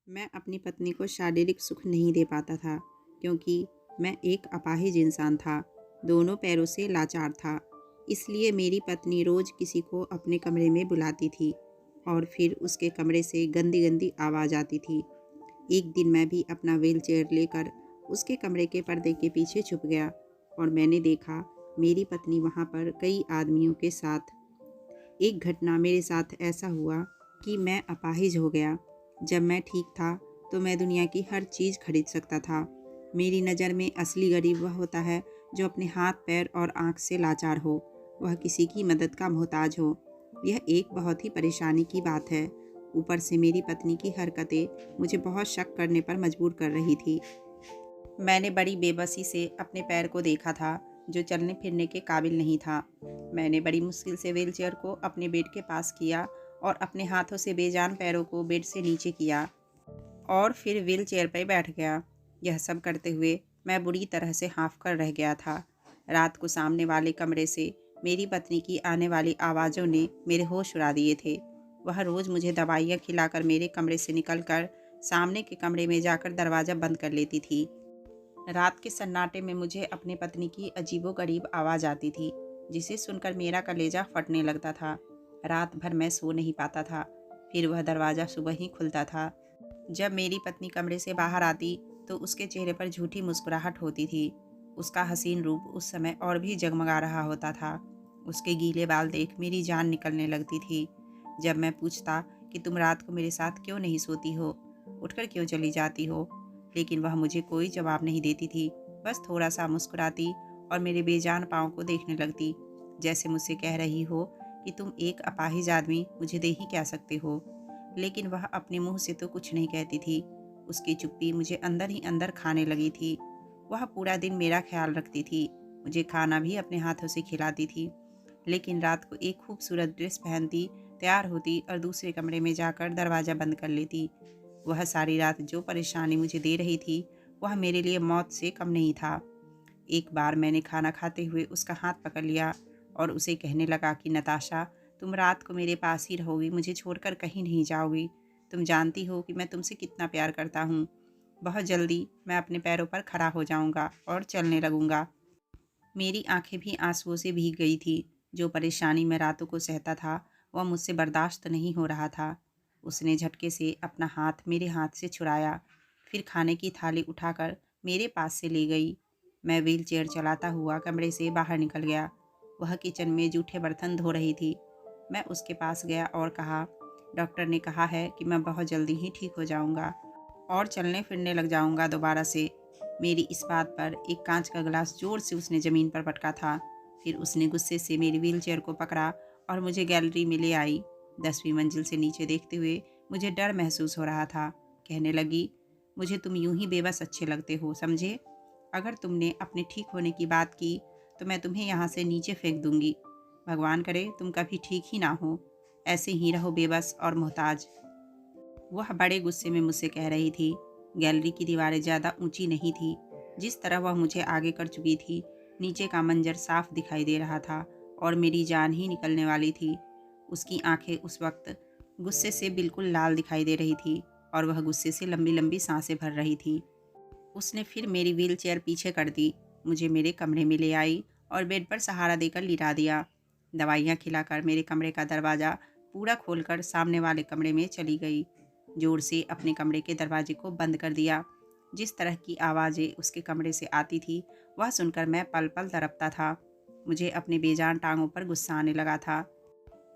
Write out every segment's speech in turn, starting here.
मैं अपनी पत्नी को शारीरिक सुख नहीं दे पाता था क्योंकि मैं एक अपाहिज इंसान था, दोनों पैरों से लाचार था। इसलिए मेरी पत्नी रोज़ किसी को अपने कमरे में बुलाती थी और फिर उसके कमरे से गंदी गंदी आवाज़ आती थी। एक दिन मैं भी अपना व्हीलचेयर लेकर उसके कमरे के पर्दे के पीछे छुप गया और मैंने देखा मेरी पत्नी वहाँ पर कई आदमियों के साथ। एक घटना मेरे साथ ऐसा हुआ कि मैं अपाहिज हो गया। जब मैं ठीक था तो मैं दुनिया की हर चीज़ खरीद सकता था। मेरी नज़र में असली गरीब वह होता है जो अपने हाथ पैर और आँख से लाचार हो, वह किसी की मदद का मोहताज हो। यह एक बहुत ही परेशानी की बात है। ऊपर से मेरी पत्नी की हरकतें मुझे बहुत शक करने पर मजबूर कर रही थी। मैंने बड़ी बेबसी से अपने पैर को देखा था जो चलने फिरने के काबिल नहीं था। मैंने बड़ी मुश्किल से व्हीलचेयर को अपने बेड के पास किया और अपने हाथों से बेजान पैरों को बेड से नीचे किया और फिर व्हीलचेयर पर बैठ गया। यह सब करते हुए मैं बुरी तरह से हाँफ कर रह गया था। रात को सामने वाले कमरे से मेरी पत्नी की आने वाली आवाज़ों ने मेरे होश उड़ा दिए थे। वह रोज़ मुझे दवाइयाँ खिलाकर मेरे कमरे से निकलकर सामने के कमरे में जाकर दरवाज़ा बंद कर लेती थी। रात के सन्नाटे में मुझे अपनी पत्नी की अजीबोगरीब आवाज़ आती थी, जिसे सुनकर मेरा कलेजा फटने लगता था। रात भर मैं सो नहीं पाता था। फिर वह दरवाज़ा सुबह ही खुलता था। जब मेरी पत्नी कमरे से बाहर आती तो उसके चेहरे पर झूठी मुस्कुराहट होती थी। उसका हसीन रूप उस समय और भी जगमगा रहा होता था। उसके गीले बाल देख मेरी जान निकलने लगती थी। जब मैं पूछता कि तुम रात को मेरे साथ क्यों नहीं सोती हो, उठकर क्यों चली जाती हो, लेकिन वह मुझे कोई जवाब नहीं देती थी। बस थोड़ा सा मुस्कुराती और मेरे बेजान पाँव को देखने लगती, जैसे मुझसे कह रही हो कि तुम एक अपाहिज आदमी मुझे दे ही क्या सकते हो। लेकिन वह अपने मुंह से तो कुछ नहीं कहती थी। उसकी चुप्पी मुझे अंदर ही अंदर खाने लगी थी। वह पूरा दिन मेरा ख्याल रखती थी, मुझे खाना भी अपने हाथों से खिलाती थी, लेकिन रात को एक खूबसूरत ड्रेस पहनती, तैयार होती और दूसरे कमरे में जाकर दरवाज़ा बंद कर लेती। वह सारी रात जो परेशानी मुझे दे रही थी, वह मेरे लिए मौत से कम नहीं था। एक बार मैंने खाना खाते हुए उसका हाथ पकड़ लिया और उसे कहने लगा कि नताशा, तुम रात को मेरे पास ही रहोगी, मुझे छोड़कर कहीं नहीं जाओगी। तुम जानती हो कि मैं तुमसे कितना प्यार करता हूँ। बहुत जल्दी मैं अपने पैरों पर खड़ा हो जाऊँगा और चलने लगूँगा। मेरी आंखें भी आंसुओं से भीग गई थी। जो परेशानी मैं रातों को सहता था, वह मुझसे बर्दाश्त नहीं हो रहा था। उसने झटके से अपना हाथ मेरे हाथ से छुड़ाया, फिर खाने की थाली उठाकर मेरे पास से ले गई। मैं व्हील चेयर चलाता हुआ कमरे से बाहर निकल गया। वह किचन में जूठे बर्तन धो रही थी। मैं उसके पास गया और कहा, डॉक्टर ने कहा है कि मैं बहुत जल्दी ही ठीक हो जाऊंगा और चलने फिरने लग जाऊंगा दोबारा से। मेरी इस बात पर एक कांच का गिलास जोर से उसने ज़मीन पर पटका था। फिर उसने गुस्से से मेरी व्हीलचेयर को पकड़ा और मुझे गैलरी में ले आई। 10वीं मंजिल से नीचे देखते हुए मुझे डर महसूस हो रहा था। कहने लगी, मुझे तुम यूं ही बेबस अच्छे लगते हो, समझे? अगर तुमने अपने ठीक होने की बात की तो मैं तुम्हें यहाँ से नीचे फेंक दूंगी। भगवान करे तुम कभी ठीक ही ना हो, ऐसे ही रहो बेबस और मोहताज। वह बड़े गुस्से में मुझसे कह रही थी। गैलरी की दीवारें ज़्यादा ऊंची नहीं थी। जिस तरह वह मुझे आगे कर चुकी थी, नीचे का मंजर साफ दिखाई दे रहा था और मेरी जान ही निकलने वाली थी। उसकी आंखें उस वक्त गुस्से से बिल्कुल लाल दिखाई दे रही थी और वह गुस्से से लंबी लंबी सांसें भर रही थी। उसने फिर मेरी व्हील चेयर पीछे कर दी, मुझे मेरे कमरे में ले आई और बेड पर सहारा देकर लिटा दिया। दवाइयाँ खिलाकर मेरे कमरे का दरवाज़ा पूरा खोलकर सामने वाले कमरे में चली गई। जोर से अपने कमरे के दरवाजे को बंद कर दिया। जिस तरह की आवाज़ें उसके कमरे से आती थी, वह सुनकर मैं पल पल तड़पता था। मुझे अपने बेजान टांगों पर गुस्सा आने लगा था।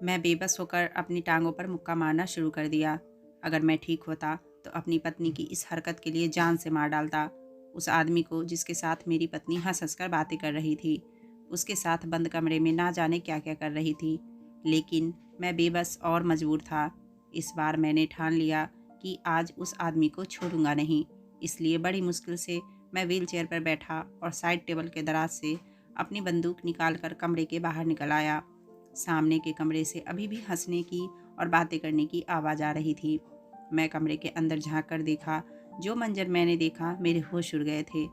मैं बेबस होकर अपनी टांगों पर मुक्का मारना शुरू कर दिया। अगर मैं ठीक होता तो अपनी पत्नी की इस हरकत के लिए जान से मार डालता। उस आदमी को जिसके साथ मेरी पत्नी हंस हंस कर बातें कर रही थी, उसके साथ बंद कमरे में ना जाने क्या क्या कर रही थी। लेकिन मैं बेबस और मजबूर था। इस बार मैंने ठान लिया कि आज उस आदमी को छोड़ूंगा नहीं। इसलिए बड़ी मुश्किल से मैं व्हील चेयर पर बैठा और साइड टेबल के दराज से अपनी बंदूक निकालकर कमरे के बाहर निकल आया। सामने के कमरे से अभी भी हंसने की और बातें करने की आवाज़ आ रही थी। मैं कमरे के अंदर झांक कर देखा। जो मंजर मैंने देखा, मेरे होश उड़ गए थे।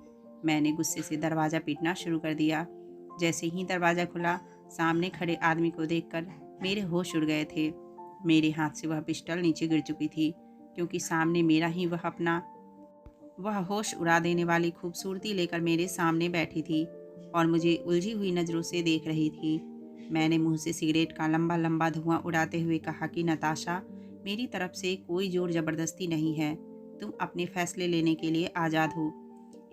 मैंने गुस्से से दरवाज़ा पीटना शुरू कर दिया। जैसे ही दरवाज़ा खुला, सामने खड़े आदमी को देखकर मेरे होश उड़ गए थे। मेरे हाथ से वह पिस्टल नीचे गिर चुकी थी, क्योंकि सामने मेरा ही वह होश उड़ा देने वाली खूबसूरती लेकर मेरे सामने बैठी थी और मुझे उलझी हुई नज़रों से देख रही थी। मैंने मुंह से सिगरेट का लंबा लंबा धुआं उड़ाते हुए कहा कि नताशा, मेरी तरफ से कोई जोर ज़बरदस्ती नहीं है। तुम अपने फैसले लेने के लिए आज़ाद हो।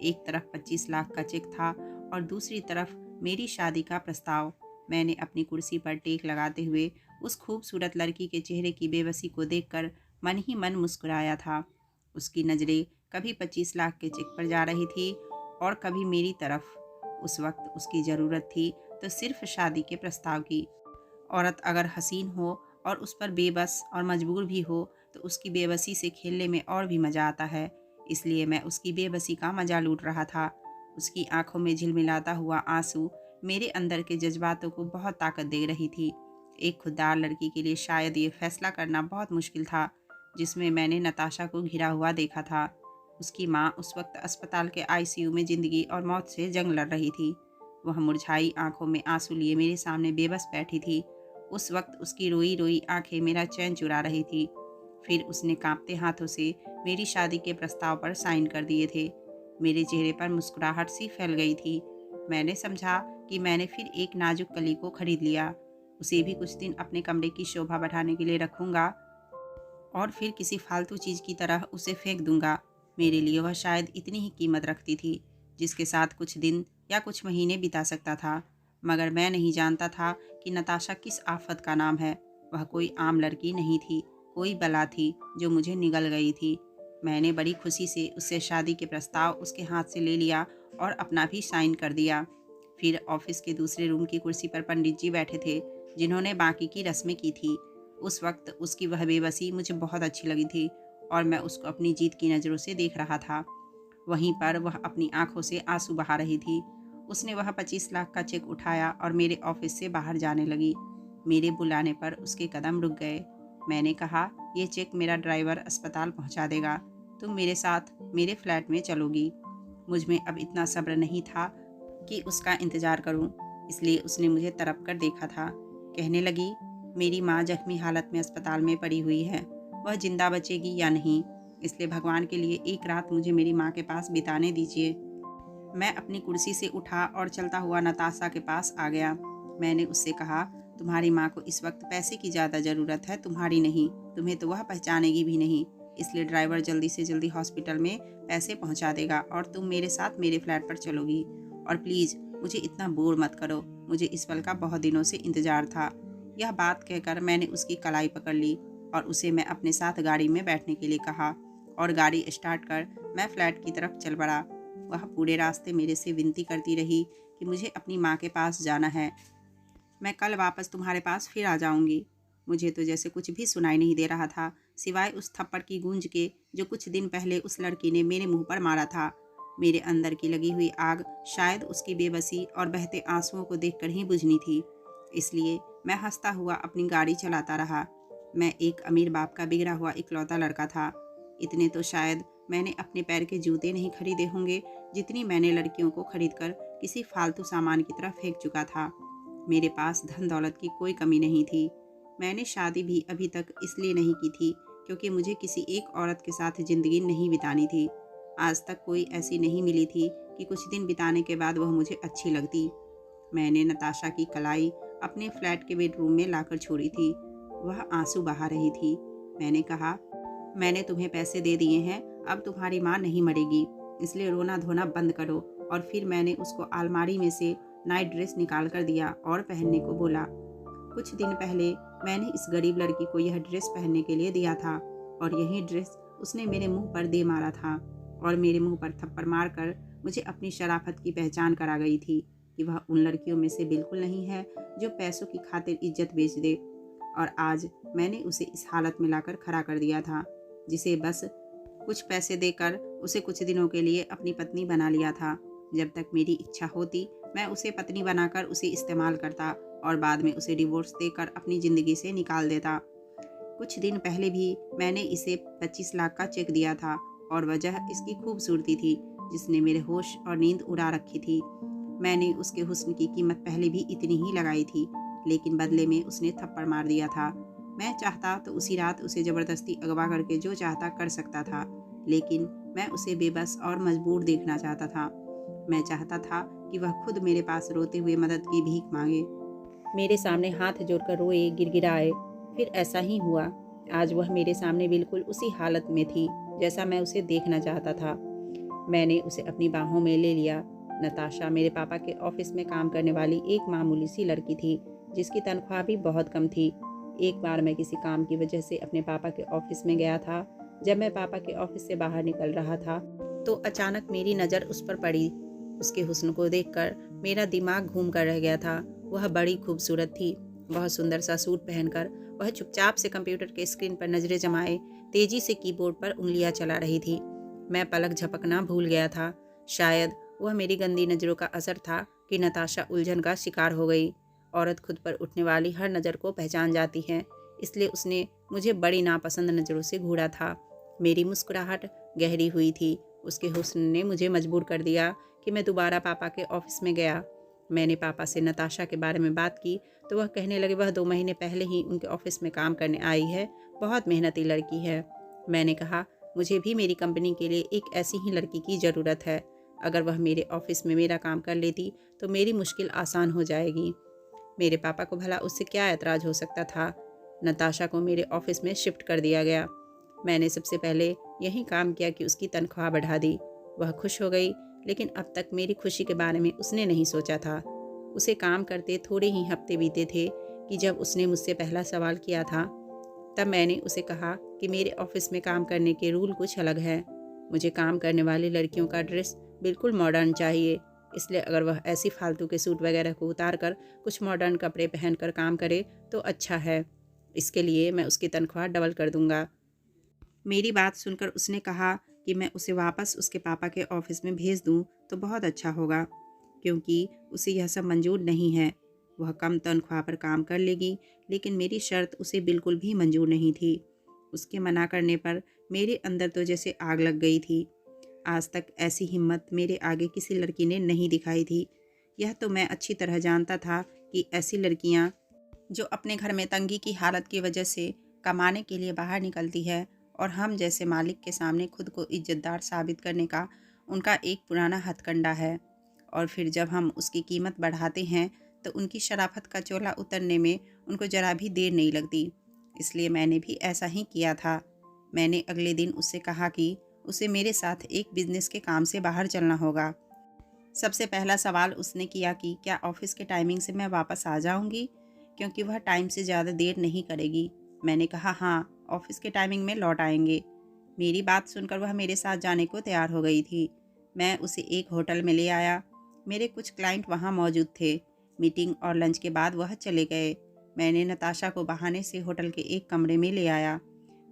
एक तरफ 25 लाख का चेक था और दूसरी तरफ मेरी शादी का प्रस्ताव। मैंने अपनी कुर्सी पर टेक लगाते हुए उस खूबसूरत लड़की के चेहरे की बेबसी को देखकर मन ही मन मुस्कुराया था। उसकी नज़रें कभी 25 लाख के चेक पर जा रही थी और कभी मेरी तरफ। उस वक्त उसकी ज़रूरत थी तो सिर्फ शादी के प्रस्ताव की। औरत अगर हसीन हो और उस पर बेबस और मजबूर भी हो तो उसकी बेबसी से खेलने में और भी मज़ा आता है। इसलिए मैं उसकी बेबसी का मज़ा लूट रहा था। उसकी आंखों में झिलमिलाता हुआ आंसू मेरे अंदर के जज्बातों को बहुत ताकत दे रही थी। एक खुददार लड़की के लिए शायद ये फैसला करना बहुत मुश्किल था जिसमें मैंने नताशा को घिरा हुआ देखा था। उसकी माँ उस वक्त अस्पताल के आईसीयू में ज़िंदगी और मौत से जंग लड़ रही थी। वह मुरझाई आंखों में आंसू लिए मेरे सामने बेबस बैठी थी। उस वक्त उसकी रोई रोई आंखें मेरा चैन चुरा रही थी। फिर उसने कांपते हाथों से मेरी शादी के प्रस्ताव पर साइन कर दिए थे। मेरे चेहरे पर मुस्कुराहट सी फैल गई थी। मैंने समझा कि मैंने फिर एक नाजुक कली को खरीद लिया। उसे भी कुछ दिन अपने कमरे की शोभा बढ़ाने के लिए रखूंगा और फिर किसी फालतू चीज़ की तरह उसे फेंक दूंगा। मेरे लिए वह शायद इतनी ही कीमत रखती थी जिसके साथ कुछ दिन या कुछ महीने बिता सकता था। मगर मैं नहीं जानता था कि नताशा किस आफत का नाम है। वह कोई आम लड़की नहीं थी, कोई बला थी जो मुझे निगल गई थी। मैंने बड़ी खुशी से उससे शादी के प्रस्ताव उसके हाथ से ले लिया और अपना भी साइन कर दिया। फिर ऑफिस के दूसरे रूम की कुर्सी पर पंडित जी बैठे थे जिन्होंने बाकी की रस्में की थी। उस वक्त उसकी वह बेबसी मुझे बहुत अच्छी लगी थी और मैं उसको अपनी जीत की नज़रों से देख रहा था। वहीं पर वह अपनी आंखों से आंसू बहा रही थी। उसने वह 25 लाख का चेक उठाया और मेरे ऑफिस से बाहर जाने लगी। मेरे बुलाने पर उसके कदम रुक गए। मैंने कहा, यह चेक मेरा ड्राइवर अस्पताल पहुंचा देगा। तुम मेरे साथ मेरे फ्लैट में चलोगी। मुझ में अब इतना सब्र नहीं था कि उसका इंतज़ार करूं, इसलिए उसने मुझे तड़प कर देखा था। कहने लगी, मेरी माँ जख्मी हालत में अस्पताल में पड़ी हुई है। वह जिंदा बचेगी या नहीं, इसलिए भगवान के लिए एक रात मुझे मेरी माँ के पास बिताने दीजिए। मैं अपनी कुर्सी से उठा और चलता हुआ नताशा के पास आ गया। मैंने उससे कहा, तुम्हारी माँ को इस वक्त पैसे की ज़्यादा ज़रूरत है, तुम्हारी नहीं। तुम्हें तो वह पहचानेगी भी नहीं, इसलिए ड्राइवर जल्दी से जल्दी हॉस्पिटल में पैसे पहुँचा देगा और तुम मेरे साथ मेरे फ्लैट पर चलोगी। और प्लीज़ मुझे इतना बोर मत करो, मुझे इस पल का बहुत दिनों से इंतज़ार था। यह बात कहकर मैंने उसकी कलाई पकड़ ली और उसे मैं अपने साथ गाड़ी में बैठने के लिए कहा और गाड़ी स्टार्ट कर मैं फ्लैट की तरफ चल पड़ा। वह पूरे रास्ते मेरे से विनती करती रही कि मुझे अपनी माँ के पास जाना है, मैं कल वापस तुम्हारे पास फिर आ जाऊंगी। मुझे तो जैसे कुछ भी सुनाई नहीं दे रहा था सिवाय उस थप्पड़ की गूंज के जो कुछ दिन पहले उस लड़की ने मेरे मुंह पर मारा था। मेरे अंदर की लगी हुई आग शायद उसकी बेबसी और बहते आंसुओं को देखकर ही बुझनी थी, इसलिए मैं हंसता हुआ अपनी गाड़ी चलाता रहा। मैं एक अमीर बाप का बिगड़ा हुआ इकलौता लड़का था। इतने तो शायद मैंने अपने पैर के जूते नहीं खरीदे होंगे जितनी मैंने लड़कियों को खरीदकर किसी फालतू सामान की तरफ फेंक चुका था। मेरे पास धन दौलत की कोई कमी नहीं थी। मैंने शादी भी अभी तक इसलिए नहीं की थी क्योंकि मुझे किसी एक औरत के साथ ज़िंदगी नहीं बितानी थी। आज तक कोई ऐसी नहीं मिली थी कि कुछ दिन बिताने के बाद वह मुझे अच्छी लगती। मैंने नताशा की कलाई अपने फ्लैट के बेडरूम में लाकर छोड़ी थी। वह आंसू बहा रही थी। मैंने कहा, मैंने तुम्हें पैसे दे दिए हैं, अब तुम्हारी माँ नहीं मरेगी, इसलिए रोना धोना बंद करो। और फिर मैंने उसको अलमारी में से नाइट ड्रेस निकाल कर दिया और पहनने को बोला। कुछ दिन पहले मैंने इस गरीब लड़की को यह ड्रेस पहनने के लिए दिया था और यही ड्रेस उसने मेरे मुंह पर दे मारा था और मेरे मुंह पर थप्पड़ मारकर मुझे अपनी शराफत की पहचान करा गई थी कि वह उन लड़कियों में से बिल्कुल नहीं है जो पैसों की खातिर इज्जत बेच दे। और आज मैंने उसे इस हालत में लाकर खड़ा कर दिया था जिसे बस कुछ पैसे देकर उसे कुछ दिनों के लिए अपनी पत्नी बना लिया था। जब तक मेरी इच्छा होती मैं उसे पत्नी बनाकर उसे इस्तेमाल करता और बाद में उसे डिवोर्स देकर अपनी ज़िंदगी से निकाल देता। कुछ दिन पहले भी मैंने इसे 25 लाख का चेक दिया था और वजह इसकी खूबसूरती थी जिसने मेरे होश और नींद उड़ा रखी थी। मैंने उसके हुस्न की कीमत पहले भी इतनी ही लगाई थी, लेकिन बदले में उसने थप्पड़ मार दिया था। मैं चाहता तो उसी रात उसे ज़बरदस्ती अगवा करके जो चाहता कर सकता था, लेकिन मैं उसे बेबस और मजबूर देखना चाहता था। मैं चाहता था कि वह खुद मेरे पास रोते हुए मदद की भीख मांगे, मेरे सामने हाथ जोड़कर रोए, गिड़गिड़ाए। फिर ऐसा ही हुआ। आज वह मेरे सामने बिल्कुल उसी हालत में थी जैसा मैं उसे देखना चाहता था। मैंने उसे अपनी बाहों में ले लिया। नताशा मेरे पापा के ऑफिस में काम करने वाली एक मामूली सी लड़की थी, जिसकी तनख्वाह भी बहुत कम थी। एक बार मैं किसी काम की वजह से अपने पापा के ऑफिस में गया था। जब मैं पापा के ऑफिस से बाहर निकल रहा था तो अचानक मेरी नज़र उस पर पड़ी। उसके हुस्न को देखकर मेरा दिमाग घूम कर रह गया था। वह बड़ी खूबसूरत थी। बहुत सुंदर सा सूट पहनकर वह चुपचाप से कंप्यूटर के स्क्रीन पर नजरें जमाए तेजी से कीबोर्ड पर उंगलियां चला रही थी। मैं पलक झपकना भूल गया था। शायद वह मेरी गंदी नज़रों का असर था कि नताशा उलझन का शिकार हो गई। औरत खुद पर उठने वाली हर नज़र को पहचान जाती है, इसलिए उसने मुझे बड़ी नापसंद नज़रों से घूरा था। मेरी मुस्कुराहट गहरी हुई थी। उसके हुस्न ने मुझे मजबूर कर दिया कि मैं दोबारा पापा के ऑफिस में गया। मैंने पापा से नताशा के बारे में बात की तो वह कहने लगे वह 2 महीने पहले ही उनके ऑफिस में काम करने आई है, बहुत मेहनती लड़की है। मैंने कहा मुझे भी मेरी कंपनी के लिए एक ऐसी ही लड़की की ज़रूरत है। अगर वह मेरे ऑफिस में मेरा काम कर लेती तो मेरी मुश्किल आसान हो जाएगी। मेरे पापा को भला उससे क्या ऐतराज़ हो सकता था। नताशा को मेरे ऑफिस में शिफ्ट कर दिया गया। मैंने सबसे पहले यही काम किया कि उसकी तनख्वाह बढ़ा दी। वह खुश हो गई, लेकिन अब तक मेरी खुशी के बारे में उसने नहीं सोचा था। उसे काम करते थोड़े ही हफ्ते बीते थे कि जब उसने मुझसे पहला सवाल किया था। तब मैंने उसे कहा कि मेरे ऑफिस में काम करने के रूल कुछ अलग हैं। मुझे काम करने वाली लड़कियों का ड्रेस बिल्कुल मॉडर्न चाहिए, इसलिए अगर वह ऐसी फालतू के सूट वगैरह को उतार कर कुछ मॉडर्न कपड़े पहनकर काम करे तो अच्छा है। इसके लिए मैं उसकी तनख्वाह डबल कर दूंगा। मेरी बात सुनकर उसने कहा कि मैं उसे वापस उसके पापा के ऑफिस में भेज दूं तो बहुत अच्छा होगा, क्योंकि उसे यह सब मंजूर नहीं है। वह कम तनख्वाह पर काम कर लेगी, लेकिन मेरी शर्त उसे बिल्कुल भी मंजूर नहीं थी। उसके मना करने पर मेरे अंदर तो जैसे आग लग गई थी। आज तक ऐसी हिम्मत मेरे आगे किसी लड़की ने नहीं दिखाई थी। यह तो मैं अच्छी तरह जानता था कि ऐसी लड़कियां जो अपने घर में तंगी की हालत की वजह से कमाने के लिए बाहर निकलती है और हम जैसे मालिक के सामने खुद को इज्जतदार साबित करने का उनका एक पुराना हथकंडा है। और फिर जब हम उसकी कीमत बढ़ाते हैं तो उनकी शराफत का चोला उतरने में उनको जरा भी देर नहीं लगती। इसलिए मैंने भी ऐसा ही किया था। मैंने अगले दिन उससे कहा कि उसे मेरे साथ एक बिजनेस के काम से बाहर चलना होगा। सबसे पहला सवाल उसने किया कि क्या ऑफिस के टाइमिंग से मैं वापस आ जाऊंगी, क्योंकि वह टाइम से ज़्यादा देर नहीं करेगी। मैंने कहा हाँ, ऑफिस के टाइमिंग में लौट आएंगे। मेरी बात सुनकर वह मेरे साथ जाने को तैयार हो गई थी। मैं उसे एक होटल में ले आया। मेरे कुछ क्लाइंट वहाँ मौजूद थे। मीटिंग और लंच के बाद वह चले गए। मैंने नताशा को बहाने से होटल के एक कमरे में ले आया,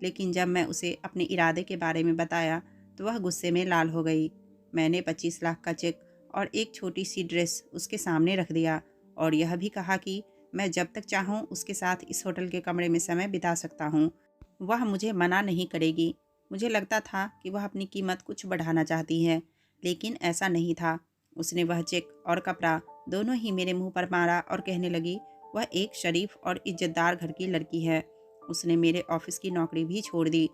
लेकिन जब मैं उसे अपने इरादे के बारे में बताया तो वह गुस्से में लाल हो गई। मैंने 25 लाख का चेक और एक छोटी सी ड्रेस उसके सामने रख दिया और यह भी कहा कि मैं जब तक चाहूँ उसके साथ इस होटल के कमरे में समय बिता सकता हूँ। वह मुझे मना नहीं करेगी। मुझे लगता था कि वह अपनी कीमत कुछ बढ़ाना चाहती है, लेकिन ऐसा नहीं था। उसने वह चेक और कपड़ा दोनों ही मेरे मुंह पर मारा और कहने लगी वह एक शरीफ और इज्जतदार घर की लड़की है। उसने मेरे ऑफिस की नौकरी भी छोड़ दी।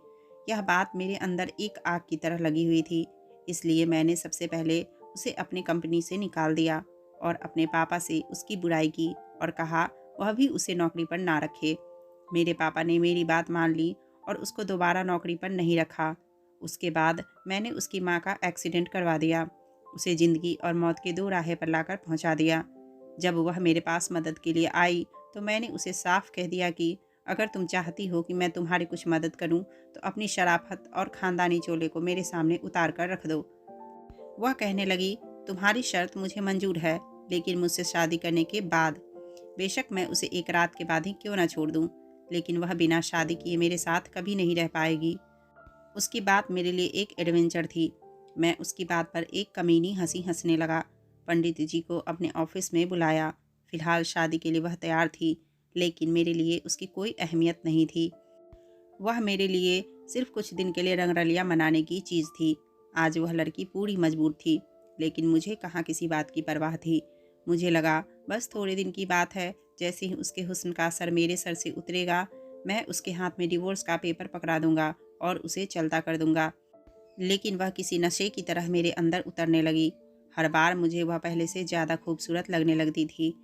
यह बात मेरे अंदर एक आग की तरह लगी हुई थी। इसलिए मैंने सबसे पहले उसे अपनी कंपनी से निकाल दिया और अपने पापा से उसकी बुराई की और कहा वह भी उसे नौकरी पर ना रखे। मेरे पापा ने मेरी बात मान ली और उसको दोबारा नौकरी पर नहीं रखा। उसके बाद मैंने उसकी माँ का एक्सीडेंट करवा दिया। उसे ज़िंदगी और मौत के दो राहे पर लाकर पहुँचा दिया। जब वह मेरे पास मदद के लिए आई तो मैंने उसे साफ कह दिया कि अगर तुम चाहती हो कि मैं तुम्हारी कुछ मदद करूं, तो अपनी शराफत और ख़ानदानी चोले को मेरे सामने उतार कर रख दो। वह कहने लगी तुम्हारी शर्त मुझे मंजूर है, लेकिन मुझसे शादी करने के बाद। बेशक मैं उसे एक रात के बाद ही क्यों ना छोड़ दूं, लेकिन वह बिना शादी किए मेरे साथ कभी नहीं रह पाएगी। उसकी बात मेरे लिए एक एडवेंचर थी। मैं उसकी बात पर एक कमीनी हंसी हंसने लगा। पंडित जी को अपने ऑफिस में बुलाया। फिलहाल शादी के लिए वह तैयार थी, लेकिन मेरे लिए उसकी कोई अहमियत नहीं थी। वह मेरे लिए सिर्फ कुछ दिन के लिए रंगरलियां मनाने की चीज़ थी। आज वह लड़की पूरी मजबूर थी, लेकिन मुझे कहाँ किसी बात की परवाह थी। मुझे लगा बस थोड़े दिन की बात है। जैसे ही उसके हुस्न का असर मेरे सर से उतरेगा मैं उसके हाथ में डिवोर्स का पेपर पकड़ा दूंगा और उसे चलता कर दूंगा। लेकिन वह किसी नशे की तरह मेरे अंदर उतरने लगी। हर बार मुझे वह पहले से ज़्यादा खूबसूरत लगने लगती थी,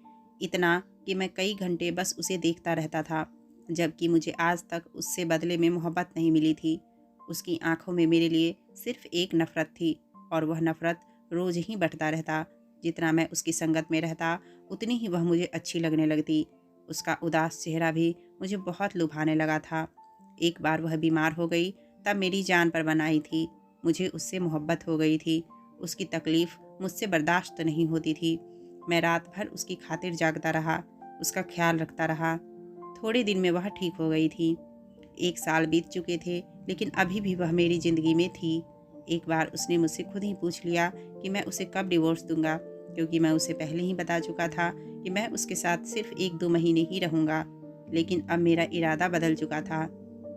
इतना कि मैं कई घंटे बस उसे देखता रहता था, जबकि मुझे आज तक उससे बदले में मोहब्बत नहीं मिली थी। उसकी आंखों में मेरे लिए सिर्फ एक नफ़रत थी, और वह नफ़रत रोज़ ही बढ़ता रहता। जितना मैं उसकी संगत में रहता, उतनी ही वह मुझे अच्छी लगने लगती। उसका उदास चेहरा भी मुझे बहुत लुभाने लगा था। एक बार वह बीमार हो गई, तब मेरी जान पर बन आई थी। मुझे उससे मोहब्बत हो गई थी। उसकी तकलीफ़ मुझसे बर्दाश्त नहीं होती थी। मैं रात भर उसकी खातिर जागता रहा, उसका ख्याल रखता रहा। थोड़े दिन में वह ठीक हो गई थी। 1 साल बीत चुके थे, लेकिन अभी भी वह मेरी ज़िंदगी में थी। एक बार उसने मुझसे खुद ही पूछ लिया कि मैं उसे कब डिवोर्स दूंगा, क्योंकि मैं उसे पहले ही बता चुका था कि मैं उसके साथ सिर्फ 1-2 महीने ही रहूंगा। लेकिन अब मेरा इरादा बदल चुका था।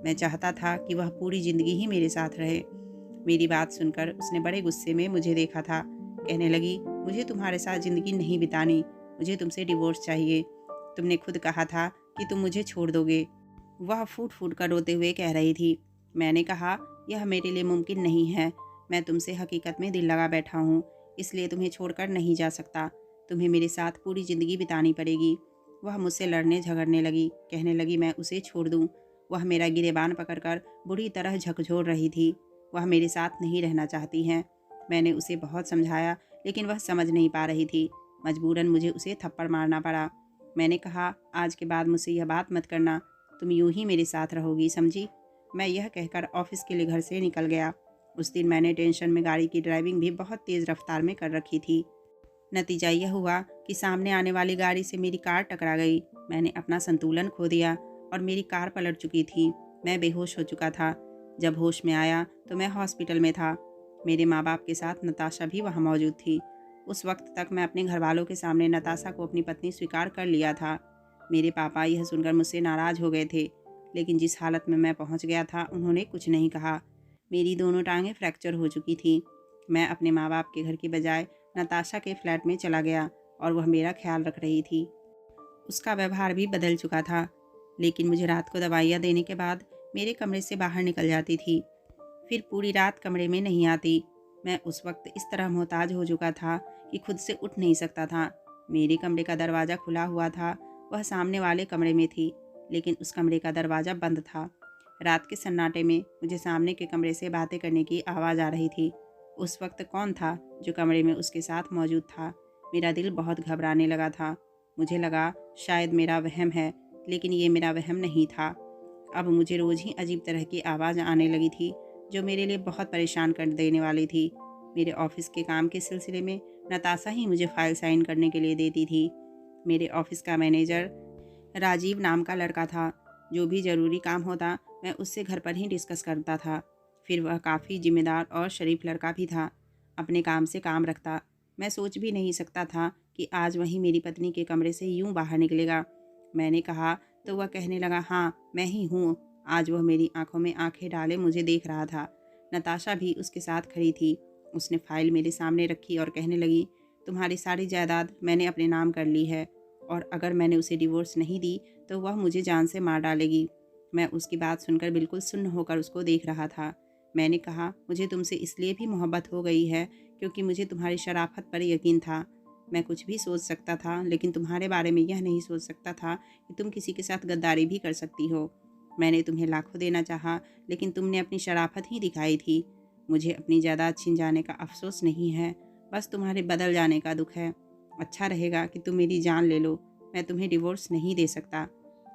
मैं चाहता था कि वह पूरी ज़िंदगी ही मेरे साथ रहे। मेरी बात सुनकर उसने बड़े गुस्से में मुझे देखा था। कहने लगी, मुझे तुम्हारे साथ ज़िंदगी नहीं बितानी, मुझे तुमसे डिवोर्स चाहिए। तुमने खुद कहा था कि तुम मुझे छोड़ दोगे। वह फूट फूट कर रोते हुए कह रही थी। मैंने कहा, यह मेरे लिए मुमकिन नहीं है। मैं तुमसे हकीकत में दिल लगा बैठा हूँ, इसलिए तुम्हें छोड़कर नहीं जा सकता। तुम्हें मेरे साथ पूरी ज़िंदगी बितानी पड़ेगी। वह मुझसे लड़ने झगड़ने लगी, कहने लगी मैं उसे छोड़ दूँ। वह मेरा गिरेबान पकड़कर बुरी तरह झकझोर रही थी। वह मेरे साथ नहीं रहना चाहती हैं। मैंने उसे बहुत समझाया, लेकिन वह समझ नहीं पा रही थी। मजबूरन मुझे उसे थप्पड़ मारना पड़ा। मैंने कहा, आज के बाद मुझसे यह बात मत करना। तुम यूं ही मेरे साथ रहोगी, समझी? मैं यह कहकर ऑफिस के लिए घर से निकल गया। उस दिन मैंने टेंशन में गाड़ी की ड्राइविंग भी बहुत तेज़ रफ्तार में कर रखी थी। नतीजा यह हुआ कि सामने आने वाली गाड़ी से मेरी कार टकरा गई। मैंने अपना संतुलन खो दिया और मेरी कार पलट चुकी थी। मैं बेहोश हो चुका था। जब होश में आया तो मैं हॉस्पिटल में था। मेरे माँ बाप के साथ नताशा भी वहाँ मौजूद थी। उस वक्त तक मैं अपने घर वालों के सामने नताशा को अपनी पत्नी स्वीकार कर लिया था। मेरे पापा यह सुनकर मुझसे नाराज़ हो गए थे, लेकिन जिस हालत में मैं पहुँच गया था, उन्होंने कुछ नहीं कहा। मेरी दोनों टांगें फ्रैक्चर हो चुकी थी। मैं अपने माँ बाप के घर की बजाय नताशा के फ्लैट में चला गया, और वह मेरा ख्याल रख रही थी। उसका व्यवहार भी बदल चुका था, लेकिन मुझे रात को दवाइयाँ देने के बाद मेरे कमरे से बाहर निकल जाती थी, फिर पूरी रात कमरे में नहीं आती। मैं उस वक्त इस तरह मोहताज हो चुका था कि खुद से उठ नहीं सकता था। मेरे कमरे का दरवाज़ा खुला हुआ था। वह सामने वाले कमरे में थी, लेकिन उस कमरे का दरवाज़ा बंद था। रात के सन्नाटे में मुझे सामने के कमरे से बातें करने की आवाज़ आ रही थी। उस वक्त कौन था जो कमरे में उसके साथ मौजूद था? मेरा दिल बहुत घबराने लगा था। मुझे लगा शायद मेरा वहम है, लेकिन ये मेरा वहम नहीं था। अब मुझे रोज़ ही अजीब तरह की आवाज़ आने लगी थी, जो मेरे लिए बहुत परेशान कर देने वाली थी। मेरे ऑफिस के काम के सिलसिले में नताशा ही मुझे फ़ाइल साइन करने के लिए देती थी। मेरे ऑफिस का मैनेजर राजीव नाम का लड़का था। जो भी ज़रूरी काम होता, मैं उससे घर पर ही डिस्कस करता था। फिर वह काफ़ी जिम्मेदार और शरीफ लड़का भी था, अपने काम से काम रखता। मैं सोच भी नहीं सकता था कि आज वही मेरी पत्नी के कमरे से यूं बाहर निकलेगा। मैंने कहा तो वह कहने लगा, हाँ मैं ही हूँ। आज वह मेरी आंखों में आंखें डाले मुझे देख रहा था। नताशा भी उसके साथ खड़ी थी। उसने फाइल मेरे सामने रखी और कहने लगी, तुम्हारी सारी जायदाद मैंने अपने नाम कर ली है, और अगर मैंने उसे डिवोर्स नहीं दी तो वह मुझे जान से मार डालेगी। मैं उसकी बात सुनकर बिल्कुल सुन्न होकर उसको देख रहा था। मैंने कहा, मुझे तुमसे इसलिए भी मोहब्बत हो गई है क्योंकि मुझे तुम्हारी शराफत पर यकीन था। मैं कुछ भी सोच सकता था, लेकिन तुम्हारे बारे में यह नहीं सोच सकता था कि तुम किसी के साथ गद्दारी भी कर सकती हो। मैंने तुम्हें लाखों देना चाहा, लेकिन तुमने अपनी शराफत ही दिखाई थी। मुझे अपनी जायदाद छिन जाने का अफसोस नहीं है, बस तुम्हारे बदल जाने का दुख है। अच्छा रहेगा कि तुम मेरी जान ले लो। मैं तुम्हें डिवोर्स नहीं दे सकता।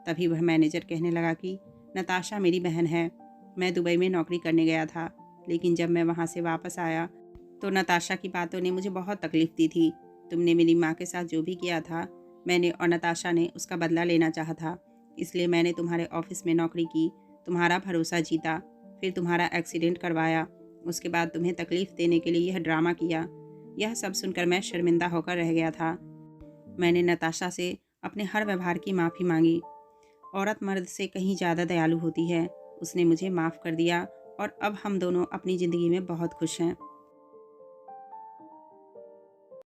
तभी वह मैनेजर कहने लगा कि नताशा मेरी बहन है। मैं दुबई में नौकरी करने गया था, लेकिन जब मैं वहाँ से वापस आया तो नताशा की बातों ने मुझे बहुत तकलीफ़ दी थी। तुमने मेरी माँ के साथ जो भी किया था, मैंने और नताशा ने उसका बदला लेना चाहा था। इसलिए मैंने तुम्हारे ऑफिस में नौकरी की, तुम्हारा भरोसा जीता, फिर तुम्हारा एक्सीडेंट करवाया। उसके बाद तुम्हें तकलीफ़ देने के लिए यह ड्रामा किया। यह सब सुनकर मैं शर्मिंदा होकर रह गया था। मैंने नताशा से अपने हर व्यवहार की माफ़ी मांगी। औरत मर्द से कहीं ज़्यादा दयालु होती है। उसने मुझे माफ़ कर दिया और अब हम दोनों अपनी ज़िंदगी में बहुत खुश हैं।